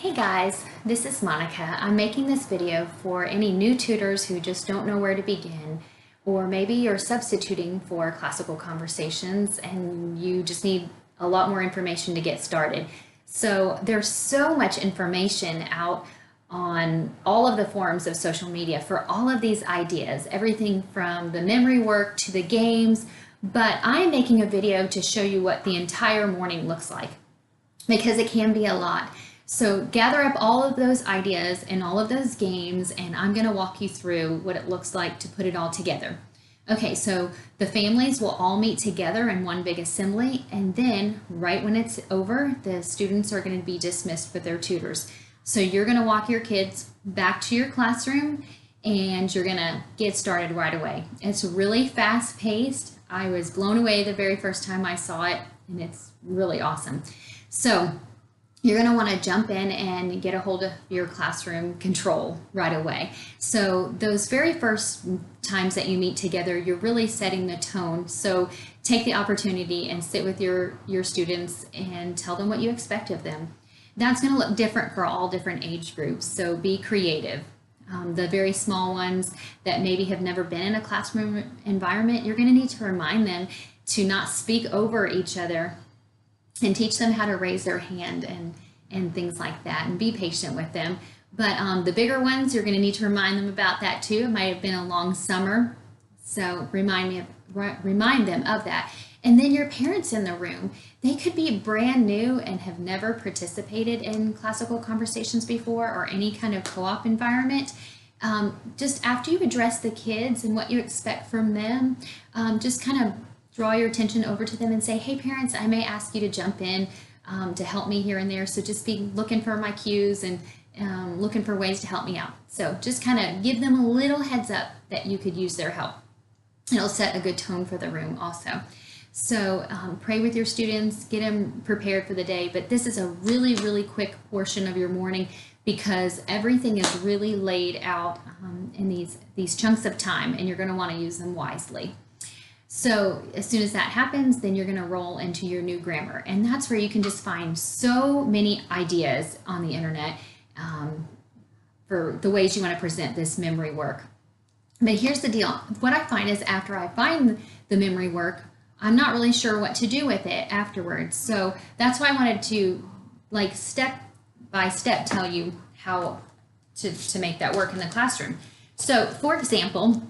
Hey guys, this is Monica. I'm making this video for any new tutors who just don't know where to begin, or maybe you're substituting for classical conversations and you just need a lot more information to get started. So there's so much information out on all of the forms of social media for all of these ideas, everything from the memory work to the games, but I'm making a video to show you what the entire morning looks like because it can be a lot. So gather up all of those ideas and all of those games, and I'm going to walk you through what it looks like to put it all together. Okay, so the families will all meet together in one big assembly, and then right when it's over, the students are going to be dismissed with their tutors. So you're going to walk your kids back to your classroom, and you're going to get started right away. It's really fast-paced. I was blown away the very first time I saw it, and it's really awesome. So you're going to want to jump in and get a hold of your classroom control right away. So those very first times that you meet together, you're really setting the tone. So take the opportunity and sit with your students and tell them what you expect of them. That's going to look different for all different age groups, so be creative. The very small ones that maybe have never been in a classroom environment, you're going to need to remind them to not speak over each other and teach them how to raise their hand and things like that, and be patient with them. But the bigger ones, you're going to need to remind them about that too. It might have been a long summer, so remind them of that. And then your parents in the room, they could be brand new and have never participated in classical conversations before or any kind of co-op environment. Just after you address the kids and what you expect from them, just kind of draw your attention over to them and say, hey parents, I may ask you to jump in to help me here and there. So just be looking for my cues and looking for ways to help me out. So just kind of give them a little heads up that you could use their help. It'll set a good tone for the room also. So pray with your students, get them prepared for the day. But this is a really, really quick portion of your morning because everything is really laid out in these chunks of time, and you're going to want to use them wisely. So as soon as that happens, then you're going to roll into your new grammar. And that's where you can just find so many ideas on the internet for the ways you want to present this memory work. But here's the deal. What I find is after I find the memory work, I'm not really sure what to do with it afterwards. So that's why I wanted to, like, step by step tell you how to make that work in the classroom. So for example,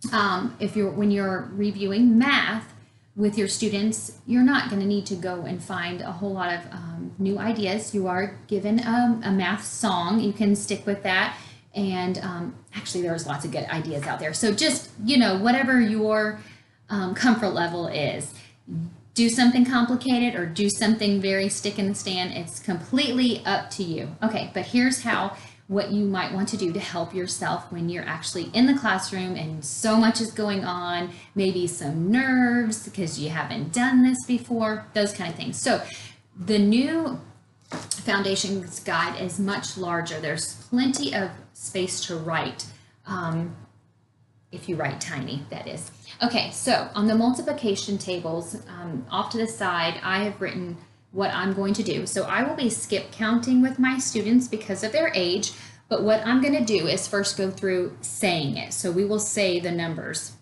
when you're reviewing math with your students, you're not going to need to go and find a whole lot of new ideas. You are given a math song. You can stick with that. And actually, there's lots of good ideas out there. So just, whatever your comfort level is, do something complicated or do something very stick in the stand. It's completely up to you. Okay, but here's what you might want to do to help yourself when you're actually in the classroom and so much is going on, maybe some nerves because you haven't done this before, those kind of things. So the new Foundations guide is much larger. There's plenty of space to write, if you write tiny, that is. Okay, so on the multiplication tables, off to the side, I have written what I'm going to do. So I will be skip counting with my students because of their age, but what I'm going to do is first go through saying it. So we will say the numbers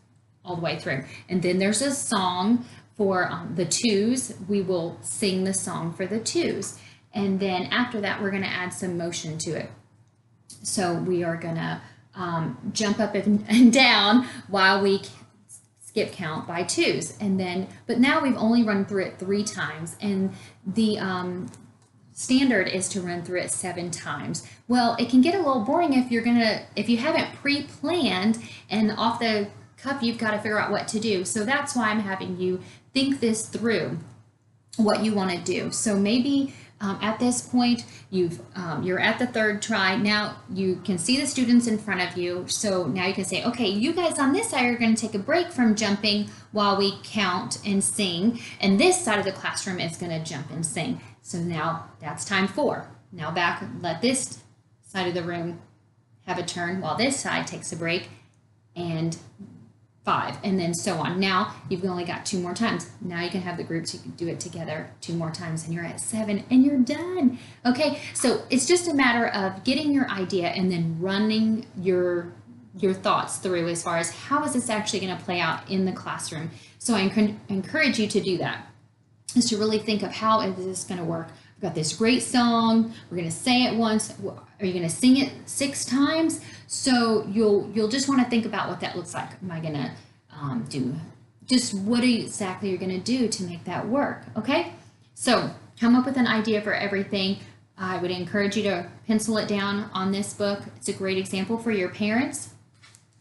all the way through. And then there's a song for the twos. We will sing the song for the twos. And then after that, we're going to add some motion to it. So we are going to jump up and down while we skip count by twos, but now we've only run through it 3 times, and the standard is to run through it 7 times. Well, it can get a little boring if you haven't pre-planned and off the cuff you've got to figure out what to do. So that's why I'm having you think this through, what you want to do. So maybe at this point, you're at the 3rd try. Now you can see the students in front of you. So now you can say, okay, you guys on this side are going to take a break from jumping while we count and sing. And this side of the classroom is going to jump and sing. So now that's time 4. Now back, let this side of the room have a turn while this side takes a break and 5, and then so on. Now you've only got 2 more times. Now you can have the groups, you can do it together 2 more times, and you're at 7 and you're done. Okay, so it's just a matter of getting your idea and then running your thoughts through as far as how is this actually going to play out in the classroom. So I encourage you to do that, is to really think of how is this going to work. I've got this great song, we're going to say it once. Are you going to sing it 6 times? So you'll just want to think about what that looks like. Am I going to do just what exactly you're going to do to make that work? Okay, so come up with an idea for everything. I would encourage you to pencil it down on this book. It's a great example for your parents.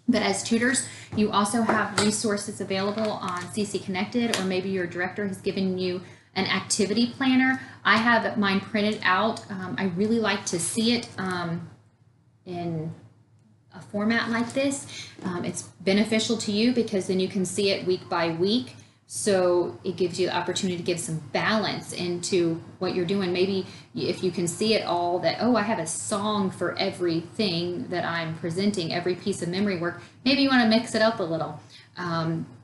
But as tutors, you also have resources available on CC Connected, or maybe your director has given you an activity planner. I have mine printed out. I really like to see it in a format like this. It's beneficial to you because then you can see it week by week. So it gives you the opportunity to give some balance into what you're doing. Maybe if you can see it all that, oh, I have a song for everything that I'm presenting, every piece of memory work, maybe you want to mix it up a little.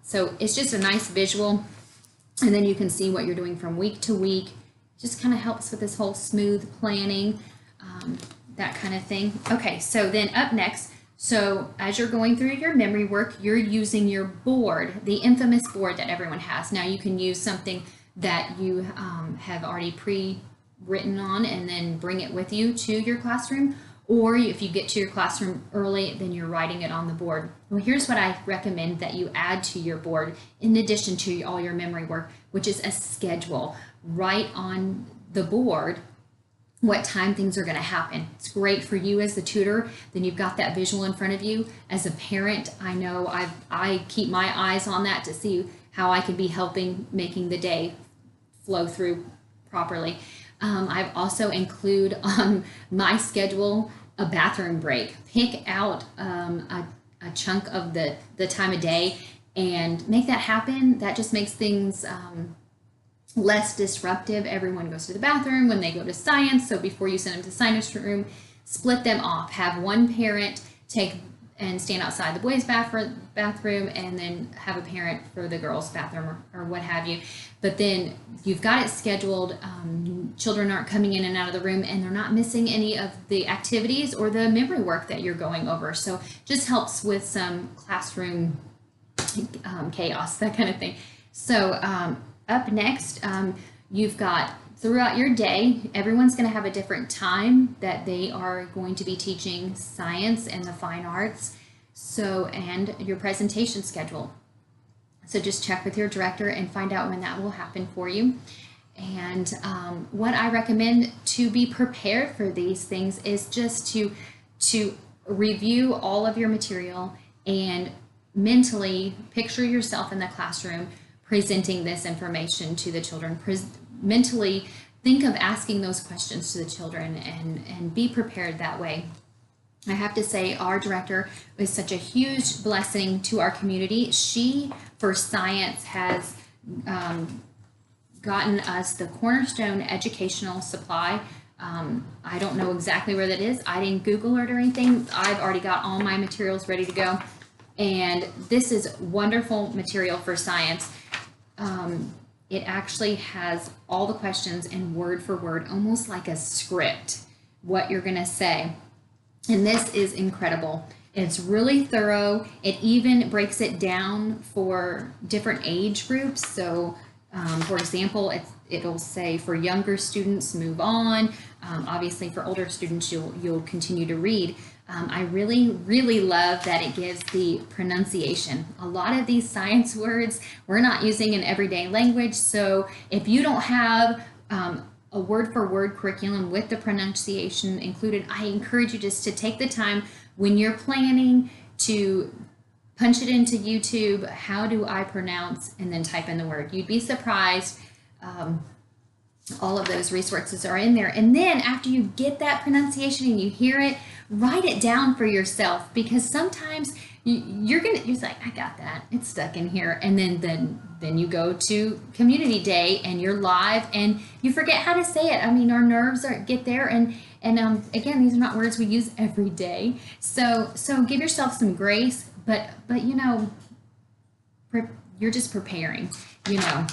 So it's just a nice visual, and then you can see what you're doing from week to week. Just kind of helps with this whole smooth planning, that kind of thing. Okay, so then up next, so as you're going through your memory work, you're using your board, the infamous board that everyone has. Now you can use something that you have already pre-written on and then bring it with you to your classroom. Or if you get to your classroom early, then you're writing it on the board. Well, here's what I recommend that you add to your board in addition to all your memory work, which is a schedule. Write on the board what time things are going to happen. It's great for you as the tutor. Then you've got that visual in front of you. As a parent, I know I keep my eyes on that to see how I can be helping making the day flow through properly. I've also include on my schedule a bathroom break. Pick out a chunk of the time of day and make that happen. That just makes things less disruptive. Everyone goes to the bathroom when they go to science. So before you send them to science room, split them off. Have one parent take and stand outside the boys' bathroom, and then have a parent for the girls' bathroom, or what have you. But then you've got it scheduled. Children aren't coming in and out of the room, and they're not missing any of the activities or the memory work that you're going over. So just helps with some classroom chaos, that kind of thing. So up next, you've got throughout your day, everyone's going to have a different time that they are going to be teaching science and the fine arts. So, and your presentation schedule. So just check with your director and find out when that will happen for you. And what I recommend to be prepared for these things is just to review all of your material and mentally picture yourself in the classroom presenting this information to the children. Mentally think of asking those questions to the children and be prepared that way. I have to say our director is such a huge blessing to our community. She, for science, has gotten us the Cornerstone Educational Supply. I don't know exactly where that is. I didn't Google it or anything. I've already got all my materials ready to go. And this is wonderful material for science. It actually has all the questions in word for word, almost like a script, what you're going to say. And this is incredible. It's really thorough. It even breaks it down for different age groups. So, for example, it'll say for younger students, move on. Obviously, for older students, you'll continue to read. I really, really love that it gives the pronunciation. A lot of these science words we're not using in everyday language. So if you don't have a word-for-word curriculum with the pronunciation included, I encourage you just to take the time when you're planning to punch it into YouTube, how do I pronounce, and then type in the word. You'd be surprised. All of those resources are in there. And then after you get that pronunciation and you hear it, write it down for yourself, because sometimes you're like, I got that, it's stuck in here. And then you go to community day and you're live and you forget how to say it. I mean, our nerves get there, and again, these are not words we use every day. So give yourself some grace, but you know, you're just preparing, you know.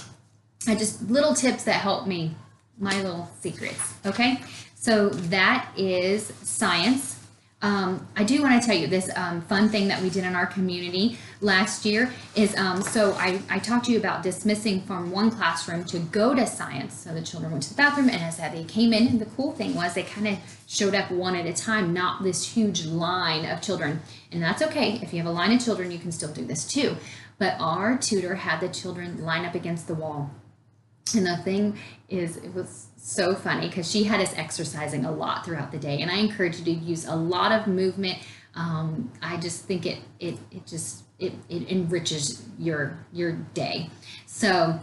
I just little tips that help me, my little secrets. Okay, so that is science. I do want to tell you this fun thing that we did in our community last year is, so I talked to you about dismissing from one classroom to go to science. So the children went to the bathroom, and as they came in, and the cool thing was they kind of showed up one at a time, not this huge line of children. And that's okay. If you have a line of children, you can still do this too. But our tutor had the children line up against the wall. And the thing is, it was so funny because she had us exercising a lot throughout the day, and I encourage you to use a lot of movement. I just think it enriches your day. So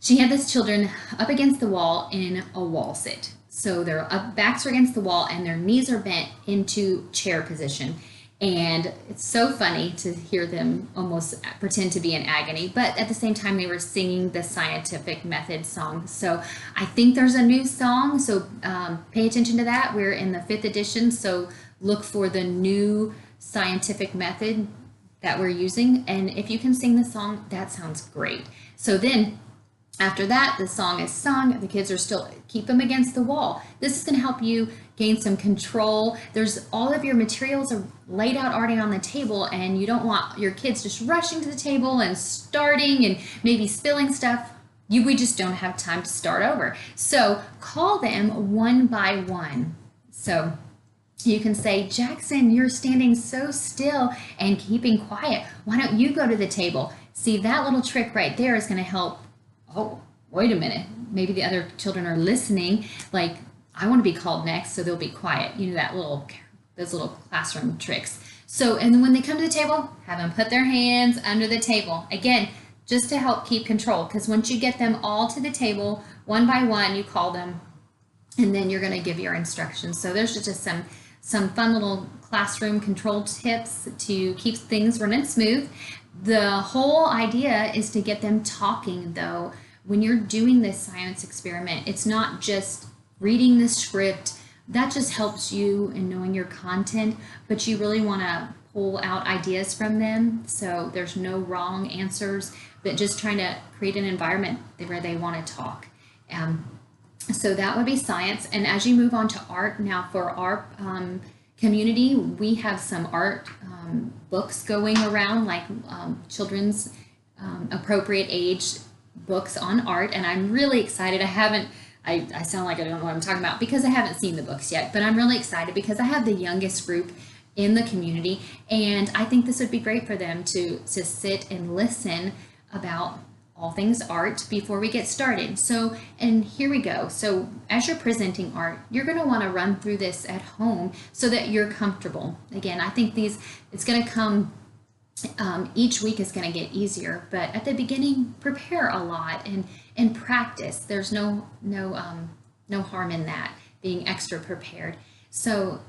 she had these children up against the wall in a wall sit. So their backs are against the wall and their knees are bent into chair position. And it's so funny to hear them almost pretend to be in agony, but at the same time they were singing the scientific method song. So I think there's a new song, so pay attention to that. We're in the 5th edition, so look for the new scientific method that we're using. And if you can sing the song, that sounds great. So then after that, the song is sung, the kids are still, keep them against the wall. This is going to help you gain some control. There's all of your materials are laid out already on the table, and you don't want your kids just rushing to the table and starting and maybe spilling stuff. We just don't have time to start over. So call them one by one. So you can say, Jackson, you're standing so still and keeping quiet. Why don't you go to the table? See, that little trick right there is going to help. Oh, wait a minute. Maybe the other children are listening. Like, I want to be called next, so they'll be quiet. You know, those little classroom tricks. So, and when they come to the table, have them put their hands under the table. Again, just to help keep control, because once you get them all to the table, one by one, you call them, and then you're going to give your instructions. So there's just some fun little classroom control tips to keep things running smooth. The whole idea is to get them talking, though. When you're doing this science experiment, it's not just reading the script. That just helps you in knowing your content, but you really want to pull out ideas from them. So there's no wrong answers, but just trying to create an environment where they want to talk. So that would be science. And as you move on to art, now for our community, we have some art books going around, like children's appropriate age books on art, and I'm really excited. I sound like I don't know what I'm talking about because I haven't seen the books yet, but I'm really excited because I have the youngest group in the community, and I think this would be great for them to sit and listen about all things art before we get started. So, and here we go. So as you're presenting art, you're going to want to run through this at home so that you're comfortable. Again, I think it's going to come, each week is going to get easier, but at the beginning, prepare a lot and practice. There's no harm in that, being extra prepared. So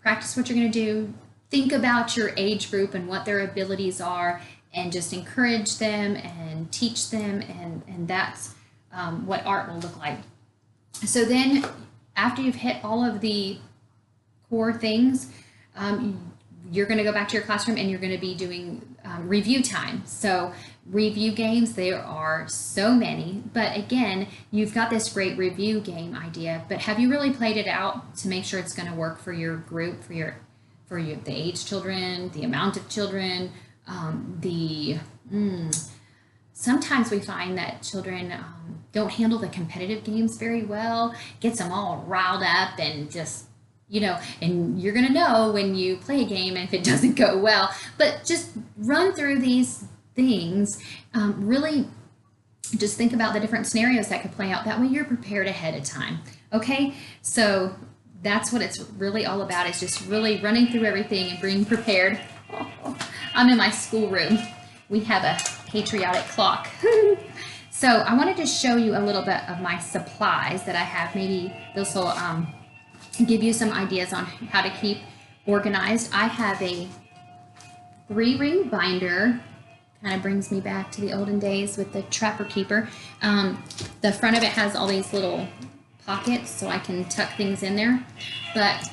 practice what you're going to do. Think about your age group and what their abilities are, and just encourage them and teach them, and that's what art will look like. So then after you've hit all of the core things, you're going to go back to your classroom and you're going to be doing review time. So review games, there are so many, but again, you've got this great review game idea, but have you really played it out to make sure it's going to work for your group, for the age children, the amount of children, sometimes we find that children don't handle the competitive games very well, gets them all riled up and just, and you're going to know when you play a game if it doesn't go well. But just run through these things, really just think about the different scenarios that could play out. That way you're prepared ahead of time. Okay, so that's what it's really all about, is just really running through everything and being prepared. I'm in my schoolroom. We have a patriotic clock. So I wanted to show you a little bit of my supplies that I have. Maybe this will give you some ideas on how to keep organized. I have a 3-ring binder. Kind of brings me back to the olden days with the Trapper Keeper. The front of it has all these little pockets so I can tuck things in there. But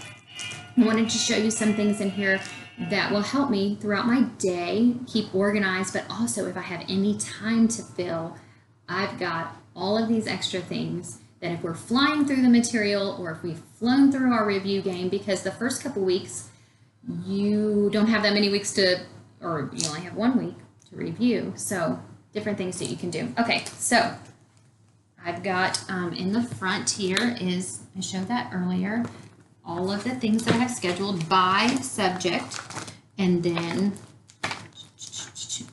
I wanted to show you some things in here. that will help me throughout my day keep organized, but also if I have any time to fill, I've got all of these extra things that if we're flying through the material or if we've flown through our review game, because the first couple weeks you don't have that many weeks to, or you only have 1 week to review, so different things that you can do. Okay, so I've got in the front here is, I showed that earlier, all of the things that I have scheduled by subject, and then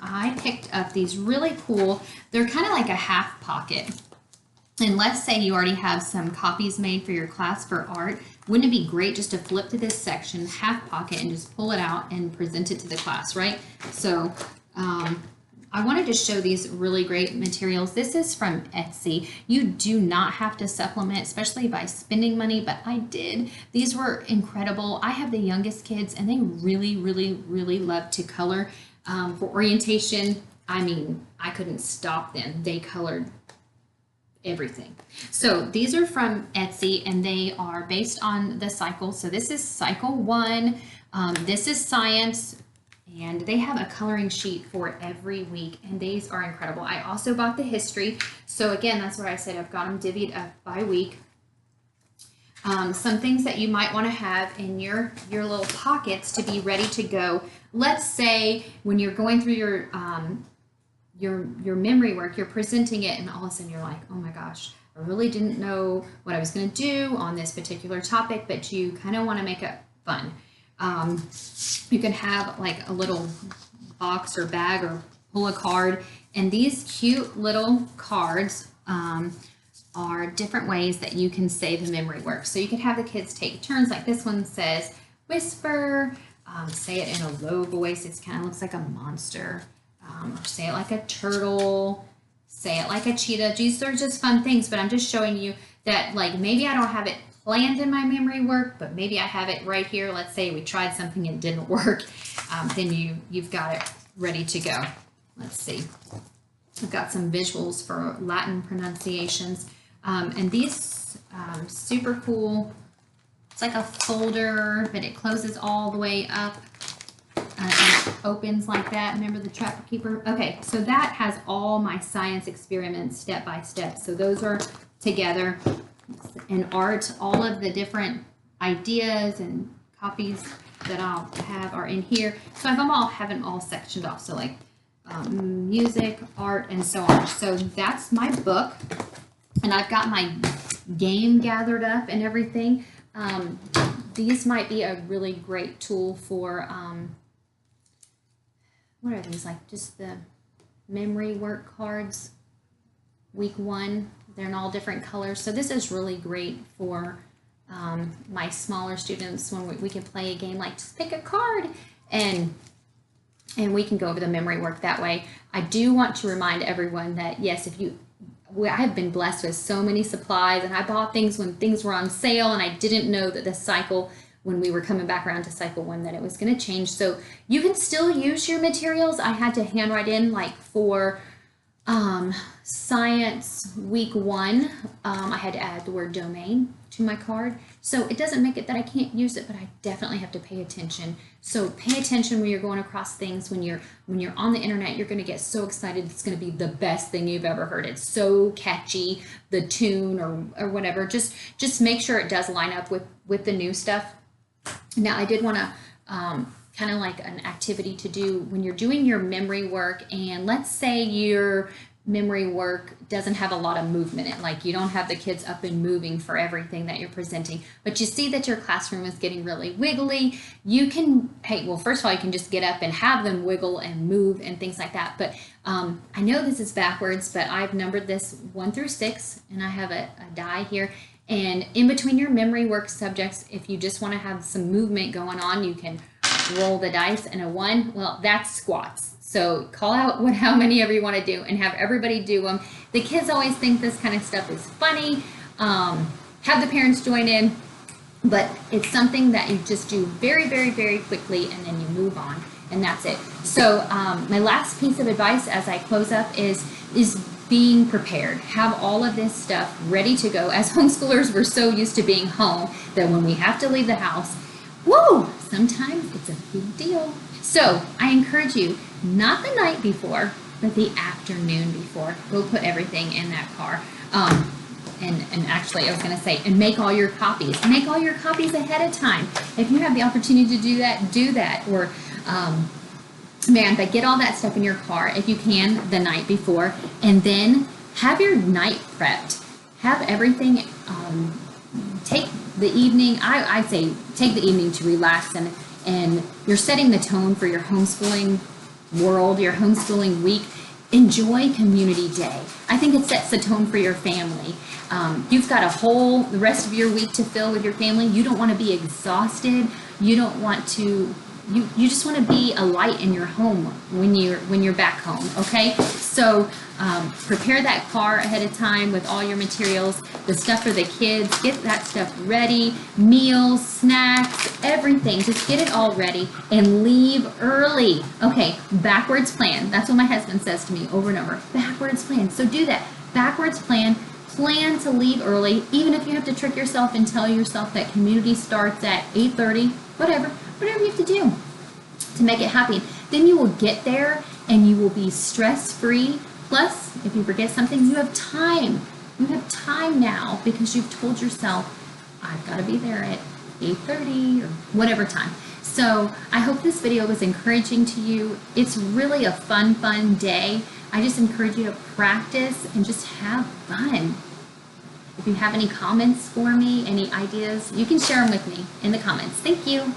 I picked up these really cool, they're kind of like a half pocket. And let's say you already have some copies made for your class for art. Wouldn't it be great just to flip to this section, half pocket, and just pull it out and present it to the class, right? So I wanted to show these really great materials. This is from Etsy. You do not have to supplement, especially by spending money, but I did. These were incredible. I have the youngest kids, and they really, really, really love to color. For orientation, I mean, I couldn't stop them. They colored everything. So these are from Etsy, and they are based on the cycle. So this is cycle 1. This is science, and they have a coloring sheet for every week, and these are incredible. I also bought the history. So again, that's what I said. I've got them divvied up by week. Some things that you might want to have in your little pockets to be ready to go. Let's say when you're going through your memory work, you're presenting it, and all of a sudden you're like, oh my gosh, I really didn't know what I was going to do on this particular topic, but you kind of want to make it fun. You can have like a little box or bag or pull a card, and these cute little cards are different ways that you can say the memory work. So you could have the kids take turns, like this one says whisper, say it in a low voice, it kind of looks like a monster. Or say it like a turtle, say it like a cheetah. These are just fun things, but I'm just showing you that, like, maybe I don't have it planned in my memory work, but maybe I have it right here. Let's say we tried something and it didn't work. Then you've got it ready to go. Let's see. I've got some visuals for Latin pronunciations. And these super cool. It's like a folder, but it closes all the way up. And it opens like that. Remember the trapper keeper? Okay, so that has all my science experiments step by step. So those are together. And art, all of the different ideas and copies that I'll have are in here. So I have them all sectioned off. So like music, art, and so on. So that's my book. And I've got my game gathered up and everything. These might be a really great tool for what are these, like just the memory work cards, week 1, they're in all different colors. So this is really great for my smaller students when we can play a game like just pick a card and we can go over the memory work that way. I do want to remind everyone that yes, I have been blessed with so many supplies, and I bought things when things were on sale, and I didn't know that the cycle, when we were coming back around to cycle 1, that it was going to change. So you can still use your materials. I had to handwrite in, like for science week 1, I had to add the word domain to my card. So it doesn't make it that I can't use it, but I definitely have to pay attention. So pay attention when you're going across things. When you're on the internet, you're going to get so excited. It's going to be the best thing you've ever heard. It's so catchy, the tune or whatever. Just make sure it does line up with the new stuff. Now, I did want to kind of like an activity to do when you're doing your memory work, and let's say your memory work doesn't have a lot of movement in it, like you don't have the kids up and moving for everything that you're presenting, but you see that your classroom is getting really wiggly. You can, well, first of all, you can just get up and have them wiggle and move and things like that. But I know this is backwards, but I've numbered this 1 through 6, and I have a die here. And in between your memory work subjects, if you just want to have some movement going on, you can roll the dice, and a 1, well, that's squats. So call out how many ever you want to do and have everybody do them. The kids always think this kind of stuff is funny. Have the parents join in, but it's something that you just do very, very, very quickly, and then you move on, and that's it. So my last piece of advice as I close up is being prepared. Have all of this stuff ready to go. As homeschoolers, we're so used to being home that when we have to leave the house, woo, sometimes it's a big deal. So I encourage you, not the night before, but the afternoon before. Go put everything in that car. And actually, I was going to say, and make all your copies. Make all your copies ahead of time. If you have the opportunity to do that, do that. Or, but get all that stuff in your car, if you can, the night before. And then have your night prepped. Have everything, take the evening, I say take the evening to relax, and you're setting the tone for your homeschooling world, your homeschooling week. Enjoy Community Day. I think it sets the tone for your family. You've got the rest of your week to fill with your family. You don't want to be exhausted. You don't want to, you just want to be a light in your home when you're back home, okay? So prepare that car ahead of time with all your materials, the stuff for the kids, get that stuff ready, meals, snacks, everything. Just get it all ready and leave early. Okay, backwards plan. That's what my husband says to me over and over. Backwards plan. So do that. Backwards plan. Plan to leave early, even if you have to trick yourself and tell yourself that community starts at 8:30, whatever you have to do to make it happen. Then you will get there and you will be stress-free. Plus, if you forget something, you have time. You have time now because you've told yourself, I've got to be there at 8:30 or whatever time. So I hope this video was encouraging to you. It's really a fun day. I just encourage you to practice and just have fun. If you have any comments for me, any ideas, you can share them with me in the comments. Thank you.